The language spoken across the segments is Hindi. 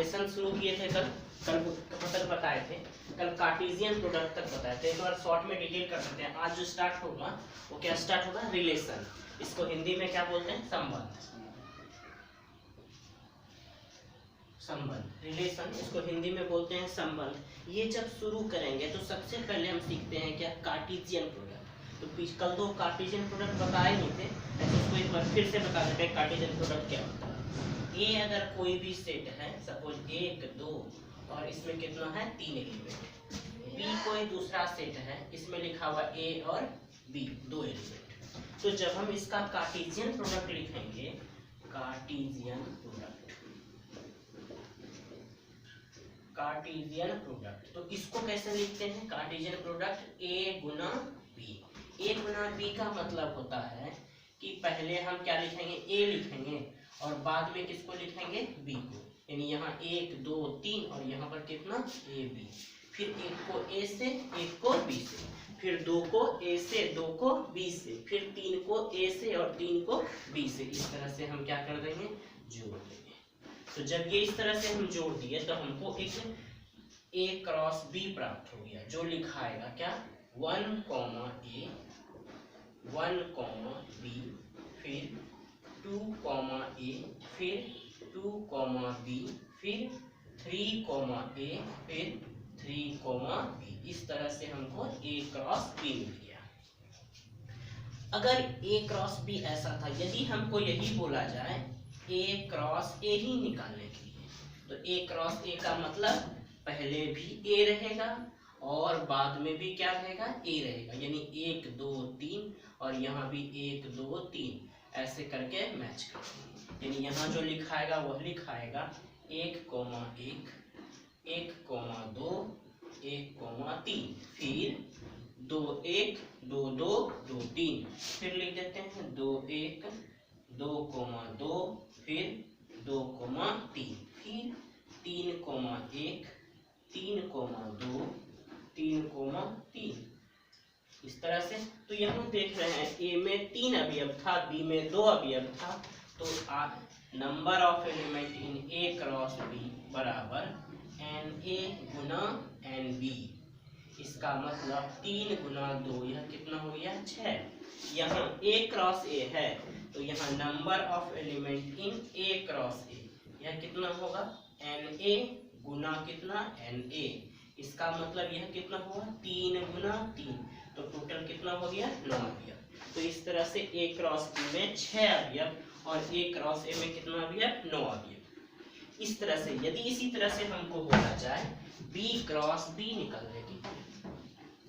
रिलेशन शुरू किए थे कल बताए थे, कल कार्टेशियन प्रोडक्ट तक बताए थे। एक बार शॉर्ट में डिटेल कर सकते हैं। आज जो स्टार्ट होगा वो क्या स्टार्ट होगा, रिलेशन। इसको हिंदी में क्या बोलते हैं, संबंध। संबंध, रिलेशन, इसको हिंदी में बोलते हैं संबंध। ये जब शुरू करेंगे तो सबसे पहले हम सीखते हैं क्या, कार्टेशियन प्रोडक्ट। तो कल तो कार्टेशियन प्रोडक्ट बताए नहीं थे, इसको एक बार फिर से बता देते हैं कार्टेशियन प्रोडक्ट क्या होता है। ए अगर कोई भी सेट है, सपोज 1 2 और इसमें कितना है 3 एलिमेंट। बी कोई दूसरा सेट है, इसमें लिखा हुआ ए और बी 2 एलिमेंट। तो जब हम इसका कार्टेशियन प्रोडक्ट लिखेंगे, कार्टेशियन प्रोडक्ट, कार्टेशियन प्रोडक्ट, तो इसको कैसे लिखते हैं, कार्टेशियन प्रोडक्ट ए गुना बी। ए गुना बी का मतलब होता है कि पहले हम क्या लिखेंगे, ए लिखेंगे और बाद में किसको लिखेंगे, बी को। यानी यहाँ 1 2 3 और यहाँ पर कितना ए बी, फिर एक को ए से एक को बी से, फिर 2 को ए से 2 को बी से, फिर 3 को ए से और 3 को बी से। इस तरह से हम क्या कर देंगे, जोड़ देंगे। तो जब ये इस तरह से हम जोड़ दिए तो हमको एक ए क्रॉस बी प्राप्त हो गया, जो लिखाएगा क्या 1 ए 1 बी, फिर 2 ए, फिर 2 बी, फिर 3 ए, फिर 3 बी। इस तरह से हमको ए क्रॉस बी मिल गया। अगर ए क्रॉस बी ऐसा था, यदि हमको यही बोला जाए ए क्रॉस ए ही निकालने के लिए, तो ए क्रॉस ए का मतलब पहले भी ए रहेगा और बाद में भी क्या रहेगा, ए रहेगा। यानी 1 2 3 और यहाँ भी 1 2 3 ऐसे करके मैच करेंगे। यानी यहाँ जो लिखाएगा वह लिखाएगा 1 1 1 2 1 3, फिर 2 1 2 2 2 3, फिर लिख देते हैं 2 1 2 2, फिर 2 3, फिर 3 1 3 2 3 3, इस तरह से। तो यहाँ देख रहे हैं ए में 3 अवयव था, बी में 2 अवयव था, तो number of element in A cross B बराबर एन ए गुना एन बी। इसका मतलब 3 गुना 2, यह कितना हो गया 6। यहाँ ए क्रॉस ए है तो यहाँ number of element in A cross ए, यह कितना होगा एन ए गुना कितना एन ए। इसका मतलब यह कितना होगा 3 गुना 3, तो टोटल कितना हो गया 9 अवयव। तो इस तरह से ए क्रॉस बी में 6 अवयव और ए क्रॉस ए में कितना अवयव 9 अवयव। इस तरह से यदि इसी तरह से हमको बोला जाए बी क्रॉस बी निकालने की,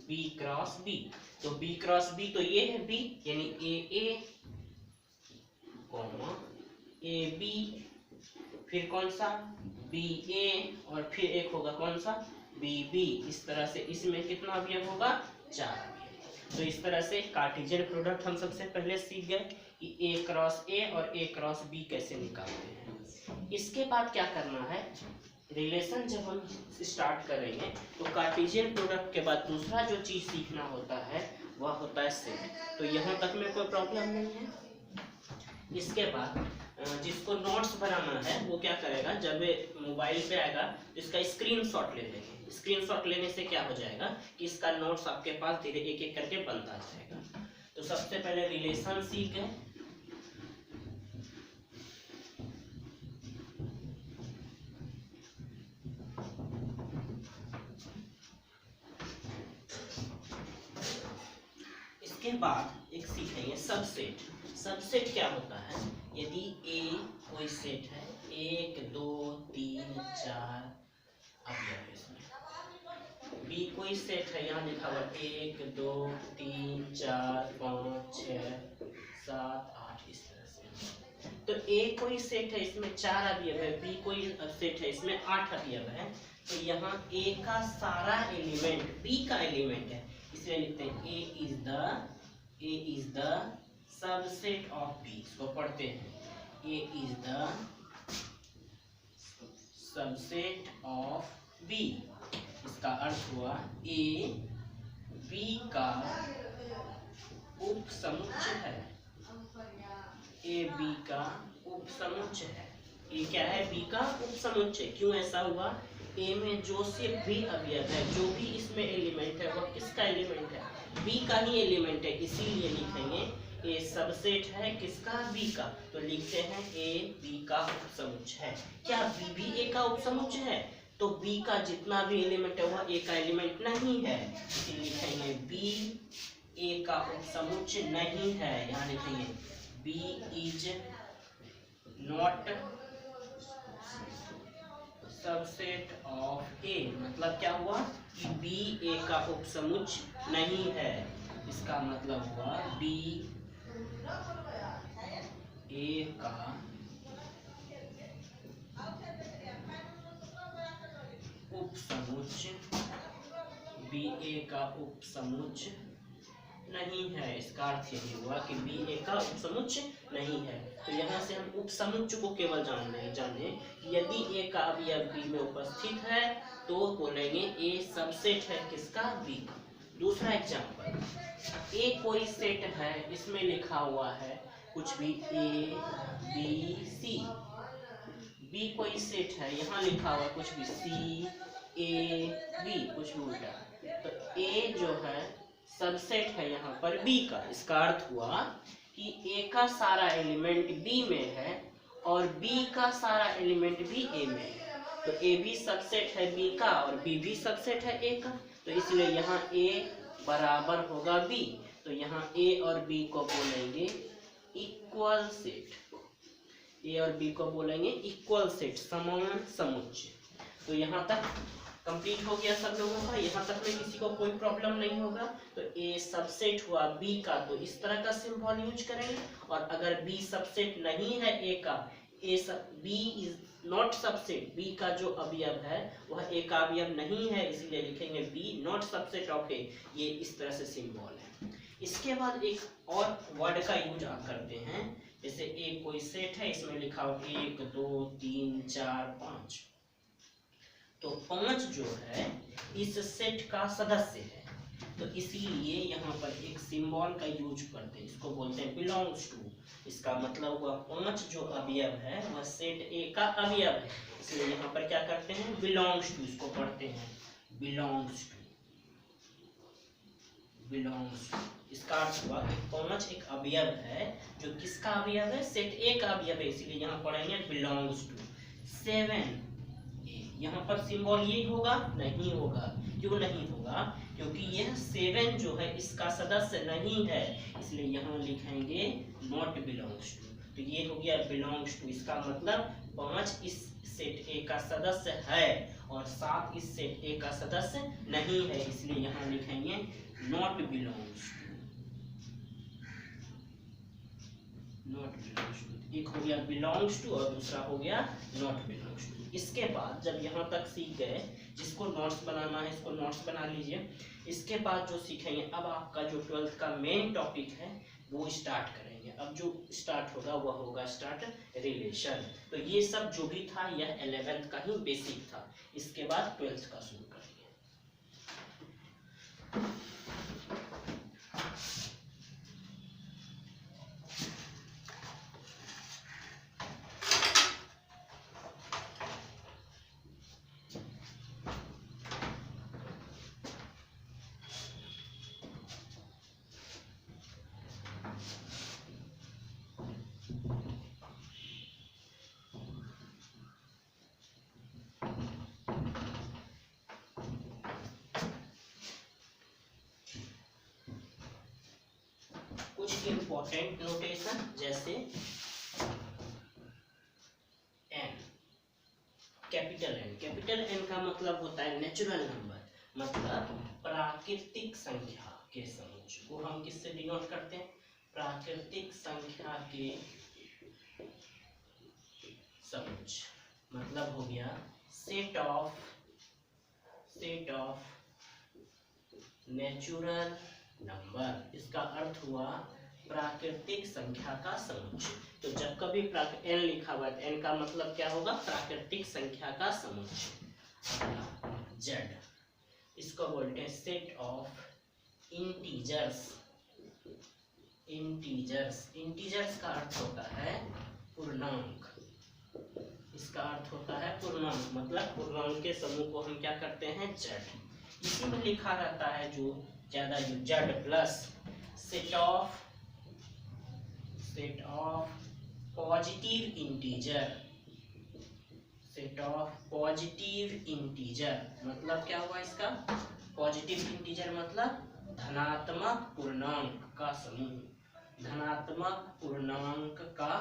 बी क्रॉस बी, तो बी क्रॉस बी तो ये है बी, यानी ए ए बी, फिर कौन सा बी ए, और फिर एक होगा कौन सा बी बी। इस तरह से इसमें कितना अवयव होगा 4 अवयव। तो इस तरह से कार्टेशियन प्रोडक्ट हम सबसे पहले सीख गए कि ए क्रॉस ए और ए क्रॉस बी कैसे निकालते हैं। इसके बाद क्या करना है, रिलेशन जब हम स्टार्ट करेंगे तो कार्टेशियन प्रोडक्ट के बाद दूसरा जो चीज सीखना होता है वह होता है सेट। तो यहाँ तक में कोई प्रॉब्लम नहीं है। इसके बाद जिसको नोट्स बनाना है वो क्या करेगा, जब मोबाइल पे आएगा तो इसका स्क्रीनशॉट ले लेंगे। स्क्रीनशॉट लेने से क्या हो जाएगा कि इसका नोट्स आपके पास धीरे एक एक करके बनता जाएगा। तो सबसे पहले रिलेशन सीख गए, इसके बाद एक सीखेंगे सबसेट। सबसेट क्या होता है, यदि ए कोई सेट है 1 2 3 4 अवयव, इसमें बी कोई सेट है, यहाँ लिखा हुआ 1 2 3 4 5 6 7 8, इस तरह से। तो ए कोई सेट है, इसमें 4 अवयव है, बी कोई सेट है, इसमें 8 अवयव है। तो यहाँ ए का सारा एलिमेंट बी का एलिमेंट है, इसलिए लिखते हैं A is the subset of B. इसको पढ़ते हैं, A is the subset of B. इसका अर्थ हुआ ए बी का उपसमुच्चय है, ए बी का उपसमुच्चय है। ए क्या है, बी का उपसमुच्चय। क्यों ऐसा हुआ, ए में जो सिर्फ बी अवयव है, जो भी इसमें एलिमेंट है वह किसका एलिमेंट है, बी का ही एलिमेंट है, इसीलिए लिखेंगे ए सबसेट है किसका, बी का। तो लिखते हैं ए बी का उपसमुच्चय है। क्या बी भी ए का उपसमुच्चय है, तो बी का जितना भी एलिमेंट है वह ए का एलिमेंट नहीं है, इसलिए लिखेंगे बी ए का उपसमुच्चय नहीं है। यहाँ लिखेंगे B is not subset of A. मतलब क्या हुआ कि बी ए का उपसमुच्चय नहीं है। इसका मतलब हुआ बी ए का उपसमुच्चय, बी ए का उपसमुच्चय नहीं है। इसका अर्थ यही हुआ कि बी ए का उपसमुच्चय नहीं है। तो यहाँ से हम उपसमुच्चय को केवल जाने यदि ए का अवयव बी में उपस्थित है तो बोलेंगे ए सबसेट है किसका, बी का। दूसरा एग्जांपल, ए कोई सेट है, इसमें लिखा हुआ है कुछ भी ए बी सी। बी कोई सेट है, यहाँ लिखा हुआ कुछ भी सी ए बी, कुछ भी उल्टा। तो ए जो है सबसेट है यहाँ पर बी का। इसका अर्थ हुआ कि ए का सारा एलिमेंट बी में है और बी का सारा एलिमेंट भी ए में है। तो ए भी सबसेट है बी का और बी भी सबसेट है ए का। तो इसलिए यहाँ ए बराबर होगा बी। तो यहाँ ए और बी को बोलेंगे इक्वल सेट। ए और बी को बोलेंगे इक्वल सेट, समान समुच्चय। तो यहाँ तक कंप्लीट हो गया सब लोगों का। यहाँ तक में किसी को कोई प्रॉब्लम नहीं होगा। तो ए सबसेट हुआ बी का तो इस तरह का सिंबल यूज करेंगे, और अगर बी सबसेट नहीं है ए का, B is not subset, B का जो अवयव है वह ए का अवयव नहीं है, इसलिए लिखेंगे बी नॉट सबसेट ऑफ ए। ये इस तरह से सिंबल है। इसके बाद एक और वर्ड का यूज आप करते हैं। जैसे ए कोई सेट है, इसमें लिखा हो 1 2 3 4 5। तो 5 जो है इस सेट का सदस्य है, तो इसीलिए यहाँ पर एक सिंबल का यूज करते हैं, इसको बोलते हैं बिलोंग्स टू। इसका मतलब हुआ 5 जो अवयव है वह सेट ए का अवयव है, इसलिए यहाँ पर क्या करते हैं, बिलोंग्स टू। इसको पढ़ते हैं बिलोंग्स टू, बिलोंग्स टू। इसका अर्थ हुआ कि 5 एक अवयव है, जो किसका अवयव है, सेट ए का अवयव है, इसलिए यहाँ पढ़ेंगे बिलोंग्स टू। 7, यहाँ पर सिंबल ये होगा, नहीं होगा। क्यों नहीं होगा, क्योंकि यह 7 जो है इसका सदस्य नहीं है, इसलिए यहाँ लिखेंगे नॉट बिलोंग्स टू। तो ये हो गया बिलोंग्स टू। इसका मतलब 5 इस सेट ए का सदस्य है और 7 इस सेट ए का सदस्य नहीं है, इसलिए यहाँ लिखेंगे not belongs to, not belongs to. एक हो गया बिलोंग्स टू और दूसरा हो गया नॉट बिलोंग्स टू। इसके बाद जब यहाँ तक सीख गए, जिसको नोट्स बनाना है इसको नोट्स बना लीजिए। इसके बाद जो सीखेंगे, अब आपका जो 12th का मेन टॉपिक है वो स्टार्ट करेंगे। अब जो स्टार्ट होगा वह होगा स्टार्ट रिलेशन। तो ये सब जो भी था यह 11th का ही बेसिक था। इसके बाद 12th का शुरू करेंगे। इंपॉर्टेंट नोटेशन जैसे N, capital N. Capital N का मतलब होता है नेचुरल नंबर, मतलब प्राकृतिक संख्या के समुच्चय को हम किससे डिनोट करते हैं, प्राकृतिक संख्या के समुच्चय। मतलब हो गया सेट ऑफ नेचुरल नंबर। इसका अर्थ हुआ प्राकृतिक संख्या का समुच्चय। तो जब कभी एन लिखा हुआ है, एन का मतलब क्या होगा, प्राकृतिक संख्या का समुच्चय। जेड, इसको बोलते हैं सेट ऑफ इंटीजर्स। इंटीजर्स का अर्थ होता है पूर्णांक। इसका अर्थ होता है पूर्णांक, मतलब पूर्णांक के समूह को हम क्या करते हैं, जेड। इसी में लिखा रहता है जो ज्यादा, जो Z plus set of positive integer, set of positive integer मतलब क्या हुआ इसका, पॉजिटिव इंटीजर मतलब धनात्मक पूर्णांक का समूह, धनात्मक पूर्णांक का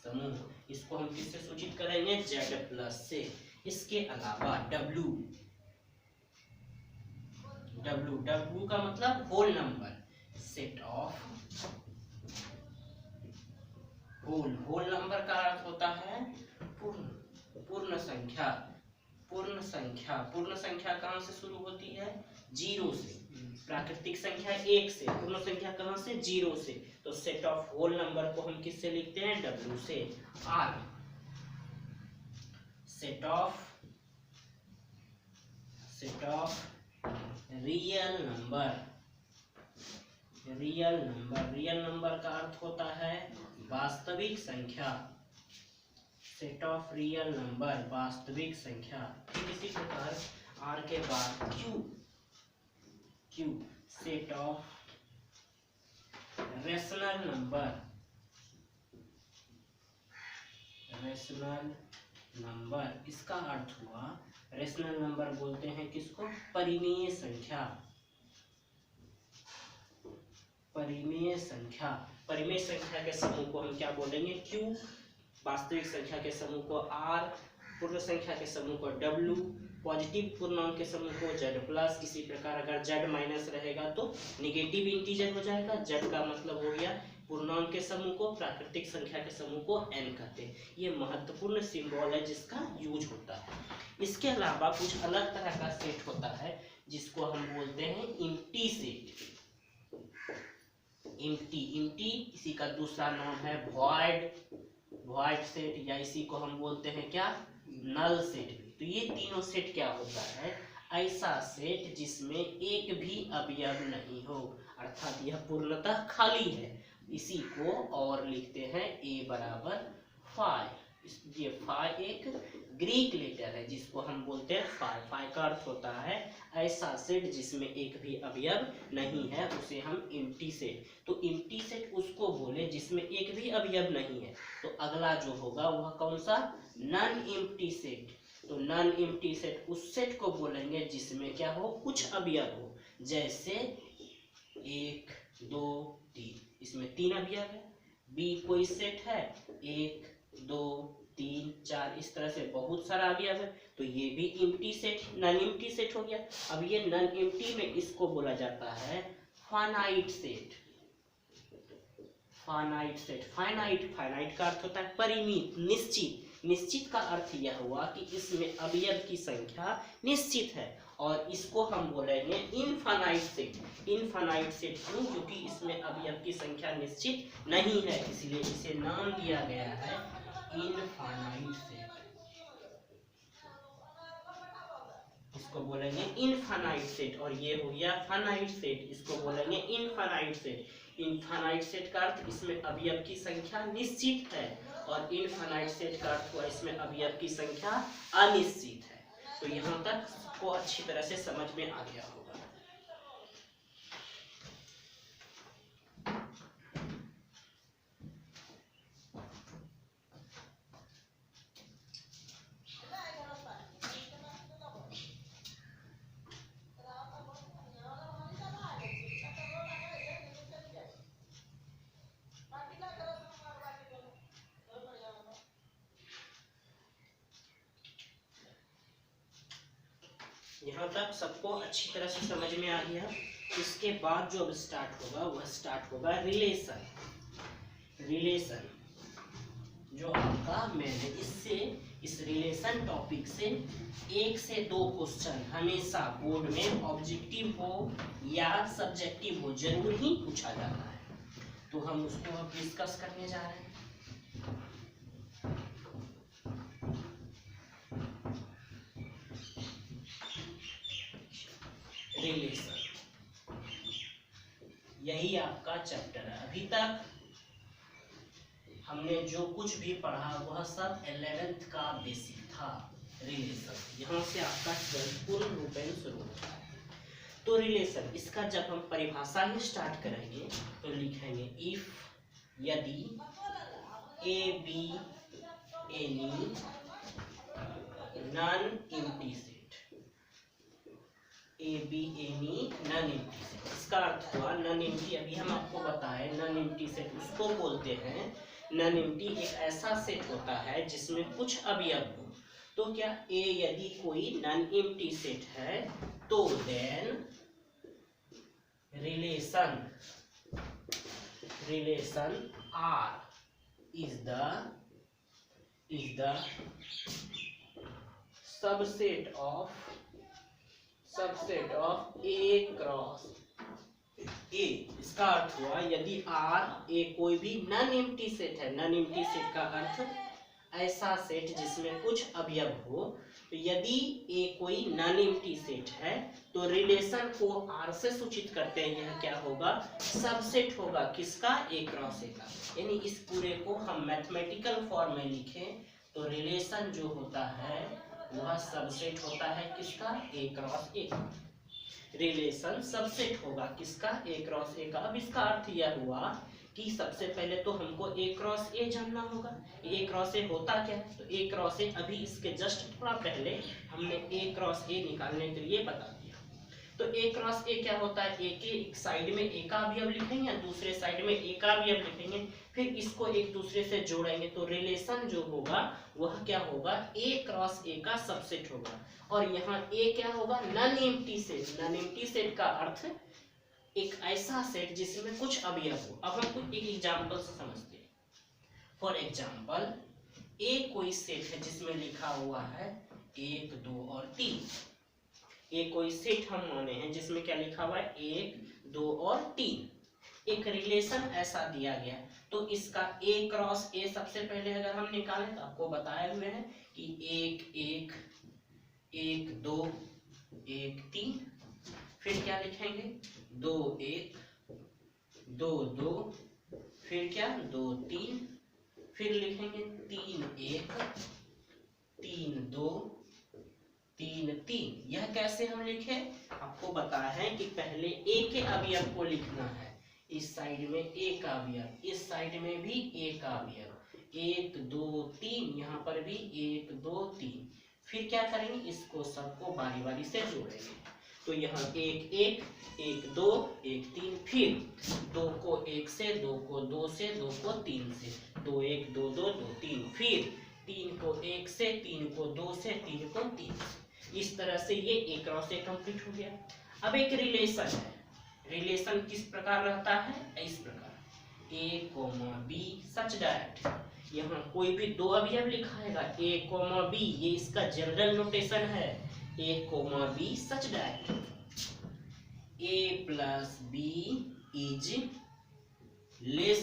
समूह। इसको हम किससे सूचित करेंगे, जेड प्लस से। इसके अलावा डब्ल्यू, डब्ल्यू डब्ल्यू का मतलब whole number, set of whole number का अर्थ होता है पूर्ण संख्या। पूर्ण संख्या कहाँ से शुरू होती है, जीरो से। प्राकृतिक संख्या एक से, पूर्ण संख्या कहाँ से, जीरो से। तो सेट ऑफ होल नंबर को हम किससे लिखते हैं, डब्ल्यू से। R, set of real number, real number का अर्थ होता है वास्तविक संख्या, सेट ऑफ रियल नंबर वास्तविक संख्या। ठीक इसी प्रकार आर के बाद Q, set of rational number. इसका अर्थ हुआ, रेशनल नंबर बोलते हैं किसको, परिमेय संख्या। परिमेय संख्या के समूह को हम क्या बोलेंगे, क्यू। वास्तविक संख्या के समूह को आर, पूर्ण संख्या के समूह को डब्ल्यू, पॉजिटिव पूर्णांक के समूह को जेड प्लस। इसी प्रकार अगर जेड माइनस रहेगा तो निगेटिव इंटीजर हो जाएगा। जेड का मतलब हो गया पूर्णांक के समूह को, प्राकृतिक संख्या के समूह को एन कहते हैं। ये महत्वपूर्ण सिंबल है जिसका यूज होता है। इसके अलावा कुछ अलग तरह का सेट होता है जिसको हम बोलते हैं एम्प्टी सेट। एम्प्टी इसी का दूसरा नाम है वॉइड सेट, या इसी को हम बोलते हैं क्या, नल सेट भी। तो ये तीनों सेट क्या होता है, ऐसा सेट जिसमें एक भी अवयव नहीं हो, अर्थात यह पूर्णतः खाली है। इसी को और लिखते हैं ए बराबर फाइव। ये फाइव एक ग्रीक लेटर है जिसको हम बोलते हैं फाइव का अर्थ होता है ऐसा सेट जिसमें एक भी अवयव नहीं है, उसे हम एम्प्टी सेट। तो एम्प्टी सेट उसको बोले जिसमें एक भी अवयव नहीं है। तो अगला जो होगा वह कौन सा, नॉन एम्प्टी सेट। तो नॉन एम्प्टी सेट उस सेट को बोलेंगे जिसमें क्या हो, कुछ अवयव हो। जैसे 1 2 3, इसमें 3 अवयव है। बी कोई सेट है, 1 2 3 4, इस तरह से बहुत सारा अवयव है, तो ये भी empty set, non empty set हो गया। अब ये नॉन एम्प्टी में इसको बोला जाता है फाइनाइट सेट। फाइनाइट का अर्थ होता है परिमित, निश्चित का अर्थ यह हुआ कि इसमें अवयव की संख्या निश्चित है, और इसको हम बोलेंगे इनफाइनाइट सेट। क्यों, क्योंकि इसमें अवयव की संख्या निश्चित नहीं है, इसलिए इसे नाम दिया गया है इनफाइनाइट सेट। इसको बोलेंगे इनफाइनाइट सेट। और ये हो गया फाइनाइट सेट, इसको बोलेंगे इनफाइनाइट सेट। इनफाइनाइट सेट का अर्थ इसमें अवयव की संख्या निश्चित है, और इनफाइनाइट सेट का अर्थ हुआ इसमें अवयव की संख्या अनिश्चित है। तो यहाँ तक को अच्छी तरह से समझ में आ गया होगा। यहाँ तक सबको अच्छी तरह से समझ में आ गया। इसके बाद जो अब स्टार्ट होगा वह स्टार्ट होगा रिलेशन जो आपका मेन है। इस रिलेशन टॉपिक से 1 से 2 क्वेश्चन हमेशा बोर्ड में ऑब्जेक्टिव हो या सब्जेक्टिव हो जरूर ही पूछा जाता है, तो हम उसको अब डिस्कस करने जा रहे हैं। रिलेशन, यही आपका चैप्टर है। अभी तक हमने जो कुछ भी पढ़ा वह सब 11th का बेसिक था। रिलेशन यहाँ से आपका पूर्ण रूपेण शुरू होता है। तो रिलेशन, इसका जब हम परिभाषा ही स्टार्ट करेंगे तो लिखेंगे इफ, यदि A be any non empty set, A be any non empty set, इसका अर्थ हुआ नॉन एम्प्टी, अभी हम आपको बताएं नॉन एम्प्टी सेट उसको बोलते हैं। नॉन एम्प्टी एक ऐसा सेट होता है जिसमें कुछ अवयव हो। तो क्या ए यदि कोई नॉन एम्प्टी सेट है तो then relation R is the subset of A cross A। इसका अर्थ हुआ यदि R A कोई भी नॉन एम्प्टी सेट है, नॉन एम्प्टी सेट का अर्थ ऐसा सेट जिसमें कुछ अवयव हो, तो यदि A कोई नॉन एम्प्टी सेट है तो रिलेशन को R से सूचित करते हैं। यह क्या होगा? सबसेट होगा किसका? A क्रॉस A का। यानी इस पूरे को हम मैथमेटिकल फॉर्म में लिखें तो रिलेशन जो होता है वह सबसेट होता है किसका? A क्रॉस A का। रिलेशन सबसेट होगा किसका? A क्रॉस A का। अब इसका अर्थ यह हुआ कि सबसे पहले तो हमको A क्रॉस A जानना होगा। A क्रॉस A होता क्या है? तो A क्रॉस A अभी इसके जस्ट थोड़ा पहले हमने A क्रॉस A निकालने के लिए बता दिया। तो A क्रॉस A क्या होता है? A के एक साइड में A का अवयव लिखेंगे या दूसरे साइड में A का अवयव लिखेंगे, फिर इसको एक दूसरे से जोड़ेंगे तो रिलेशन जो होगा वह क्या होगा? A क्रॉस A का सबसेट होगा। और यहाँ A क्या होगा? Non empty set. Non empty set का अर्थ एक ऐसा सेट जिसमें कुछ अवयव हो। अब हम कुछ एक एग्जांपल से समझते हैं। फॉर एग्जांपल A कोई सेट है जिसमें लिखा हुआ है 1 2 और 3। A कोई सेट हम माने हैं जिसमें क्या लिखा हुआ है? 1 2 और 3। एक रिलेशन ऐसा दिया गया तो इसका A क्रॉस A सबसे पहले अगर हम निकालें तो आपको बताए हुए हैं कि 1 1 1 2 1 3, फिर क्या लिखेंगे? 2 1 2 2, फिर क्या? 2 3, फिर लिखेंगे 3 1 3 2 3 3। यह कैसे हम लिखे? आपको बताया है कि पहले A के अवयव को लिखना है। इस साइड में A का अवयव, इस साइड में भी A का अवयव, 1 2 3, यहाँ पर भी 1 2 3। फिर क्या करेंगे? इसको सबको बारी बारी से जोड़ेंगे। तो यहाँ 1 1 1 2 1 3, फिर 2 को 1 से, 2 को 2 से, 2 को 3 से, 2 1 2 2 2 3, फिर 3 को 1 से, 3 को 2 से, 3 को 3 से। इस तरह से ये A क्रॉस A कंप्लीट हो गया। अब एक रिलेशन है। रिलेशन किस प्रकार रहता है? इस प्रकार A, B सच दैट यहाँ कोई भी दो अवयव लिखाएगा A, B, ये इसका जनरल नोटेशन है। A, B such that A plus B is less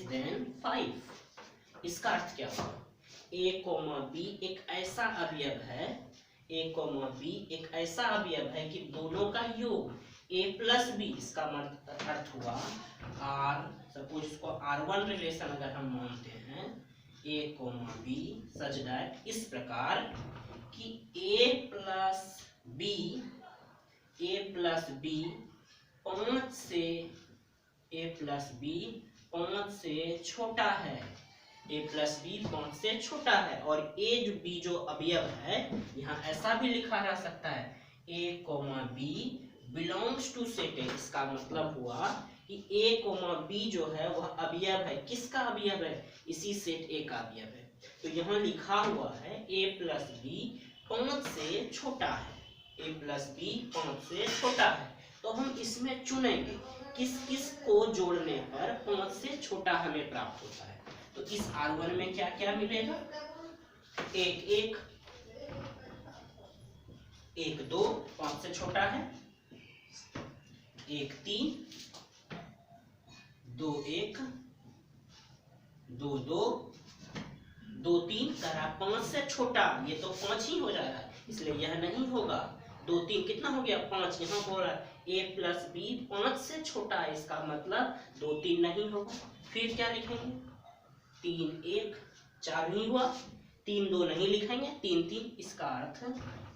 than 5। इसका अर्थ क्या हुआ? A, B एक ऐसा अवयव है, A, B एक ऐसा अवयव है कि दोनों का योग A plus B, इसका अर्थ हुआ R, सपोज इसको R1 रिलेशन अगर हम मानते हैं A, B सच दैट इस प्रकार कि A plus B 5 से छोटा है। A plus B 5 से छोटा है। और A जो B जो अवयव है यहाँ ऐसा भी लिखा जा सकता है A, B belongs to set A। इसका मतलब हुआ कि A, B जो है वह अवयव है। किसका अवयव है? इसी सेट A का अवयव है। तो यहाँ लिखा हुआ है A plus B 5 से छोटा है। A plus B 5 से छोटा है। तो हम इसमें चुनेंगे किस किस को जोड़ने पर 5 से छोटा हमें प्राप्त होता है। तो इस R1 में क्या क्या मिलेगा? 1 1 1 2 5 से छोटा है, 1 3 2 1 2 2 2 3 करा 5 से छोटा, ये तो 5 ही हो जा रहा है इसलिए यह नहीं होगा। 2 3 कितना हो गया? 5। यहाँ बोल रहा है A plus B 5 से छोटा है, इसका मतलब 2 3 नहीं होगा। फिर क्या लिखेंगे, 3 1 4 नहीं हुआ, 3 2 नहीं लिखेंगे, 3 3। इसका अर्थ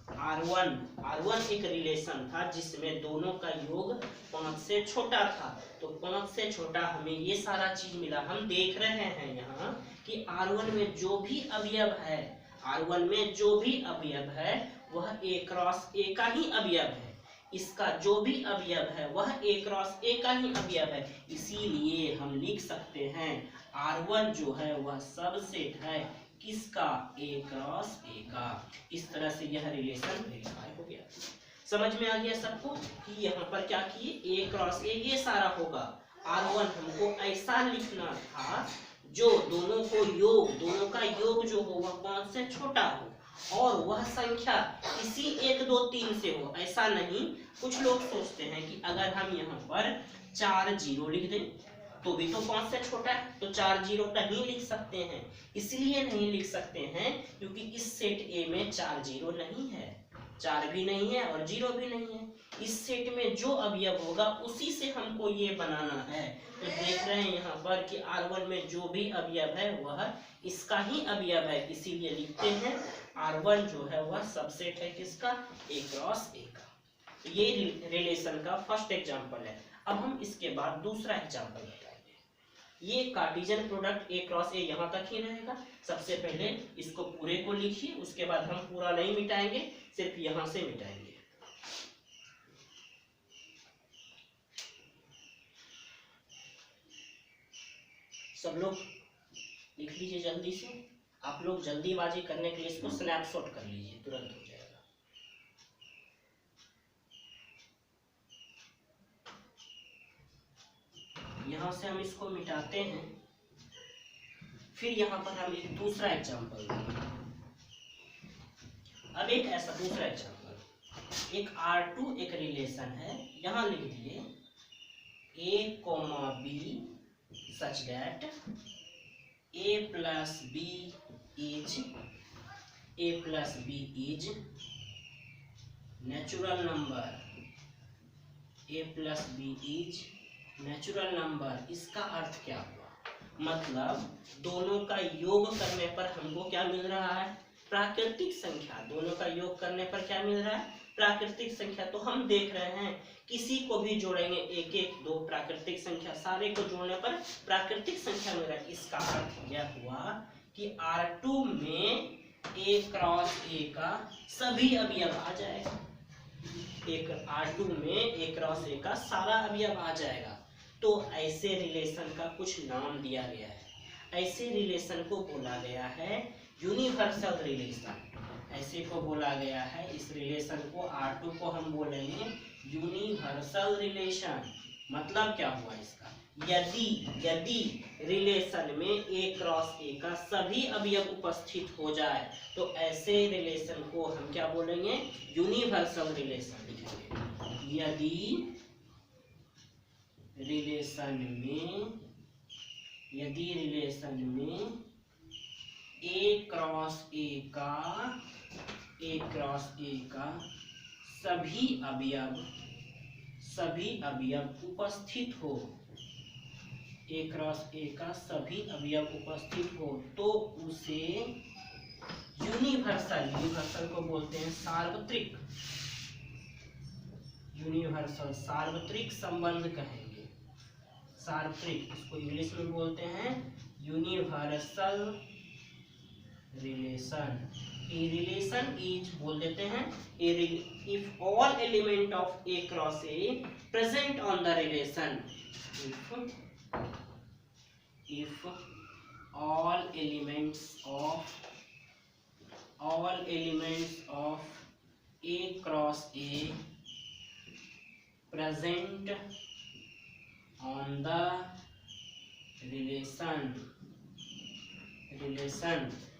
R1 एक रिलेशन था जिसमें दोनों का योग 5 से छोटा था। तो 5 से छोटा हमें ये सारा चीज मिला। हम देख रहे हैं यहाँ कि R1 में जो भी अवयव है, R1 में जो भी अवयव है वह A क्रॉस A का ही अवयव है। इसका जो भी अवयव है वह A क्रॉस A का ही अवयव है। इसीलिए हम लिख सकते हैं R1 जो है वह सबसेट है किसका, A क्रॉस A का। इस तरह से यह रिलेशन वेरीफाई हो गया। समझ में आ गया सबको कि यहाँ पर क्या किए, A क्रॉस A ये सारा होगा। R1 हमको ऐसा लिखना था जो दोनों का योग जो हो वह 5 से छोटा हो और वह संख्या किसी 1 2 3 से हो। ऐसा नहीं, कुछ लोग सोचते हैं कि अगर हम यहाँ पर 4 0 लिख दें तो भी तो 5 से छोटा है, तो 4 0 नहीं लिख सकते हैं। इसलिए नहीं लिख सकते हैं क्योंकि इस सेट ए में 4 0 नहीं है, 4 भी नहीं है और 0 भी नहीं है। इस सेट में जो अवयव होगा उसी से हमको ये बनाना है। तो देख रहे हैं यहाँ पर कि R1 में जो भी अवयव है वह इसका ही अवयव है। इसीलिए लिखते हैं R1 जो है वह सबसेट है किसका, A क्रॉस A का। तो ये रिलेशन का फर्स्ट एग्जांपल है। अब हम इसके बाद दूसरा एग्जांपल बताएंगे। ये Cartesian product A cross A यहाँ तक ही रहेगा। सबसे पहले इसको पूरे को लिखिए, उसके बाद हम पूरा नहीं मिटाएंगे, सिर्फ यहाँ से मिटाएंगे। सब लोग लिख लीजिए जल्दी से। आप लोग जल्दीबाजी करने के लिए इसको स्नैपशॉट कर लीजिए, तुरंत हो जाएगा। यहाँ से हम इसको मिटाते हैं, फिर यहाँ पर हम एक दूसरा एग्जांपल देंगे। अब एक ऐसा दूसरा एग्जांपल, एक R2 एक रिलेशन है। यहाँ लिख दिए A, B such that A plus B is natural number। A plus B is natural number. इसका अर्थ क्या हुआ, मतलब दोनों का योग करने पर हमको क्या मिल रहा है, प्राकृतिक संख्या। दोनों का योग करने पर क्या मिल रहा है, प्राकृतिक संख्या। तो हम देख रहे हैं किसी को भी जोड़ेंगे 1 1 2 प्राकृतिक संख्या, सारे को जोड़ने पर प्राकृतिक संख्या मिल रहा है। इसका अर्थ यह हुआ कि R2 में A क्रॉस A का सभी अवयव आ जाएगा। एक R2 में A क्रॉस A का सारा अवयव आ जाएगा। तो ऐसे रिलेशन का कुछ नाम दिया गया है। ऐसे रिलेशन को बोला गया है यूनिवर्सल रिलेशन। ऐसे को बोला गया है, इस रिलेशन को R2 को हम बोलेंगे यूनिवर्सल रिलेशन। मतलब क्या हुआ इसका, यदि रिलेशन में A क्रॉस A का सभी अवयव उपस्थित हो जाए तो ऐसे रिलेशन को हम क्या बोलेंगे, यूनिवर्सल रिलेशन लिखेंगे। यदि रिलेशन में A क्रॉस A का सभी अवयव उपस्थित हो, A क्रॉस A का सभी अवयव उपस्थित हो तो उसे यूनिवर्सल को बोलते हैं सार्वत्रिक, सार्वत्रिक संबंध कहेंगे। सार्वत्रिक, इसको इंग्लिश में बोलते हैं universal relation. A relation is बोल देते हैं if all element of A cross A present on the relation. if all elements of A cross A present on the relation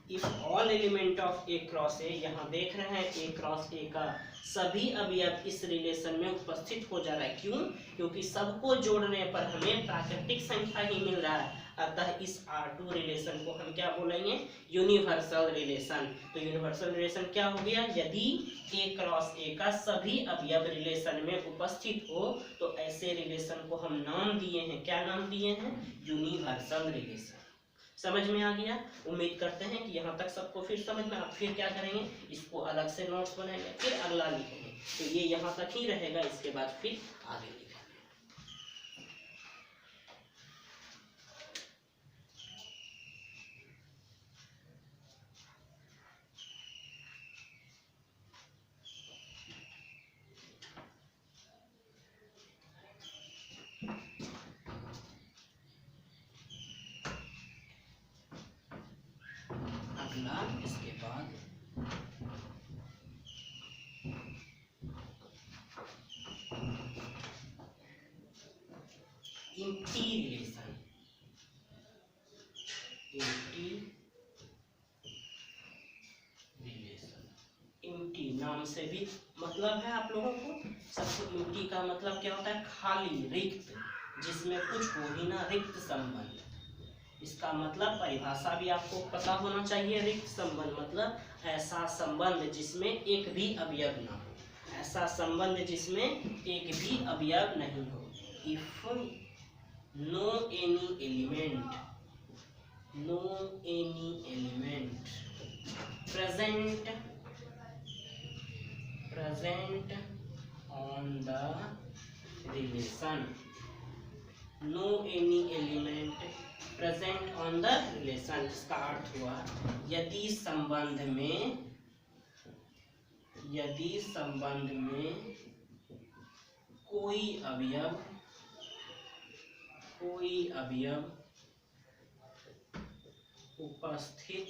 if all element of A cross A, यहाँ देख रहे हैं A क्रॉस A का सभी अवयव इस रिलेशन में उपस्थित हो जा रहा है। क्यों? क्योंकि सबको जोड़ने पर हमें प्राकृतिक संख्या ही मिल रहा है। अतः इस R2 रिलेशन को हम क्या बोलेंगे, यूनिवर्सल रिलेशन। तो यूनिवर्सल रिलेशन क्या हो गया, यदि A क्रॉस A का सभी अवयव रिलेशन में उपस्थित हो तो ऐसे रिलेशन को हम नाम दिए हैं, क्या नाम दिए हैं, यूनिवर्सल रिलेशन। समझ में आ गया। उम्मीद करते हैं कि यहाँ तक सबको फिर समझ में। आप फिर क्या करेंगे, इसको अलग से नोट्स बनाएंगे, फिर अगला लिखेंगे। तो ये यहाँ तक ही रहेगा, इसके बाद फिर आगे लिखेंगे। अगला इसके बाद empty relation. Empty relation, empty नाम से भी मतलब है आप लोगों को सबको। एम्प्टी का मतलब क्या होता है, खाली, रिक्त, जिसमें कुछ हो ही ना, रिक्त संबंध। इसका मतलब परिभाषा भी आपको पता होना चाहिए। रिक्त संबंध मतलब ऐसा संबंध जिसमें एक भी अवयव ना हो, ऐसा संबंध जिसमें एक भी अवयव नहीं हो। If no any element, no any element present on the relation, no any element present on the relation। इसका अर्थ हुआ यदि संबंध में कोई अवयव उपस्थित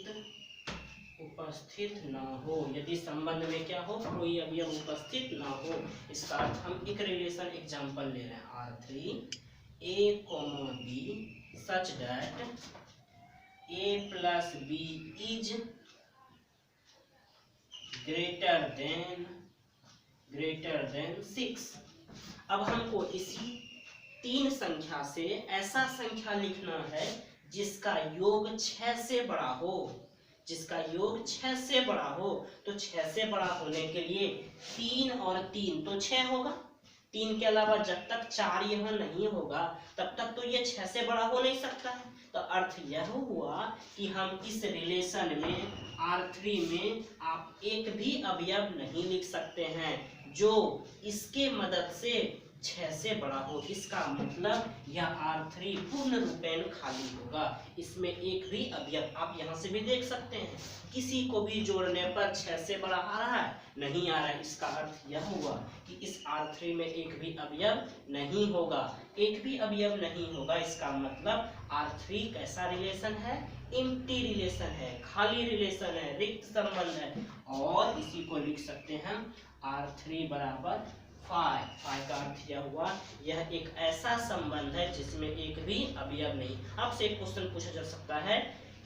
ना हो। यदि संबंध में क्या हो, कोई अवयव उपस्थित ना हो। इसका अर्थ हम एक रिलेशन एग्जांपल ले रहे हैं, R3 A, B such that A plus B is greater than 6। अब हमको इसी 3 संख्या से ऐसा संख्या लिखना है जिसका योग 6 से बड़ा हो, जिसका योग 6 से बड़ा हो। तो 6 से बड़ा होने के लिए 3 और 3 तो 6 होगा। 3 के अलावा जब तक 4 यह नहीं होगा तब तक तो ये 6 से बड़ा हो नहीं सकता है। तो अर्थ यह हुआ कि हम इस रिलेशन में R3 में आप एक भी अवयव नहीं लिख सकते हैं जो इसके मदद से 6 से बड़ा हो। इसका मतलब यह R3 पूर्ण रूपेण खाली होगा, इसमें एक भी अवयव, आप यहाँ से भी देख सकते हैं, किसी को भी जोड़ने पर 6 से बड़ा आ रहा है, नहीं आ रहा है। इसका अर्थ यह हुआ कि इस R3 में एक भी अवयव नहीं होगा, एक भी अवयव नहीं होगा। इसका मतलब R3 कैसा रिलेशन है, एम्प्टी रिलेशन है, खाली रिलेशन है, रिक्त संबंध है। और इसी को लिख सकते हैं हम R3 बराबर 5 का अर्थ यह हुआ, यह एक ऐसा संबंध है जिसमें एक भी अवयव नहीं। आपसे एक क्वेश्चन पूछा जा सकता है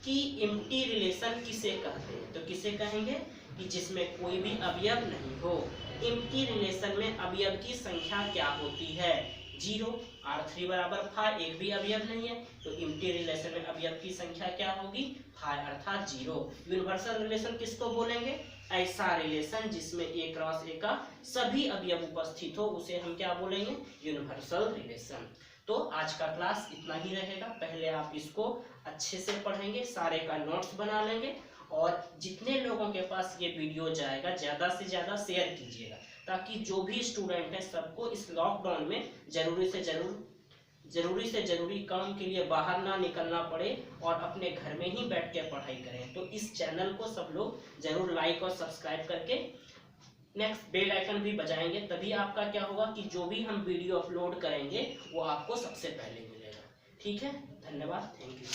कि एम्प्टी रिलेशन किसे कहते हैं, तो किसे कहेंगे कि जिसमें कोई भी अवयव नहीं हो। एम्प्टी रिलेशन में अवयव की संख्या क्या होती है, 0। R3 बराबर 5, एक भी अवयव नहीं है, तो एम्प्टी रिलेशन में अवयव की संख्या क्या होगी, 5 अर्थात 0। यूनिवर्सल रिलेशन किसको बोलेंगे, ऐसा रिलेशन जिसमें A क्रॉस A का सभी अवयव उपस्थित हो, उसे हम क्या बोलेंगे, यूनिवर्सल रिलेशन। तो आज का क्लास इतना ही रहेगा। पहले आप इसको अच्छे से पढ़ेंगे, सारे का नोट्स बना लेंगे, और जितने लोगों के पास ये वीडियो जाएगा ज़्यादा से ज़्यादा शेयर कीजिएगा, ताकि जो भी स्टूडेंट है सबको इस लॉकडाउन में जरूरी से जरूरी काम के लिए बाहर ना निकलना पड़े और अपने घर में ही बैठ के पढ़ाई करें। तो इस चैनल को सब लोग जरूर लाइक और सब्सक्राइब करके नेक्स्ट बेल आइकन भी बजाएंगे, तभी आपका क्या होगा कि जो भी हम वीडियो अपलोड करेंगे वो आपको सबसे पहले मिलेगा। ठीक है, धन्यवाद, थैंक यू।